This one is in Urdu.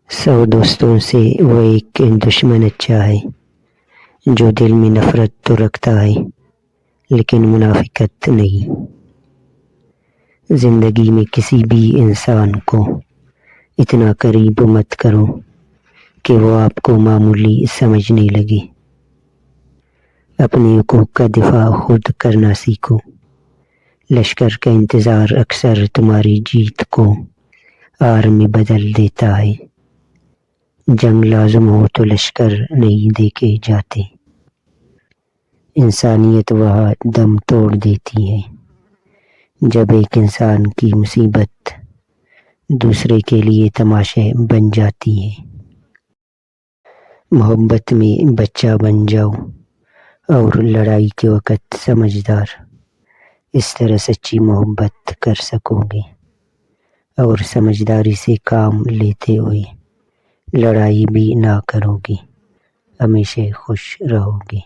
100 دوستوں سے وہ ایک دشمن اچھا ہے، جو دل میں نفرت تو رکھتا ہے لیکن منافقت نہیں۔ زندگی میں کسی بھی انسان کو اتنا قریب مت کرو کہ وہ آپ کو معمولی سمجھنے لگے۔ اپنے حقوق کا دفاع خود کرنا سیکھو۔ لشکر کا انتظار اکثر تمہاری جیت کو ہار میں بدل دیتا ہے۔ جنگ لازم ہو تو لشکر نہیں دیکھے جاتے۔ انسانیت وہاں دم توڑ دیتی ہے جب ایک انسان کی مصیبت دوسرے کے لیے تماشے بن جاتی ہے۔ محبت میں بچہ بن جاؤ اور لڑائی کے وقت سمجھدار۔ اس طرح سچی محبت کر سکو گے اور سمجھداری سے کام لیتے ہوئے لڑائی بھی نہ کرو گے، ہمیشہ خوش رہو گے۔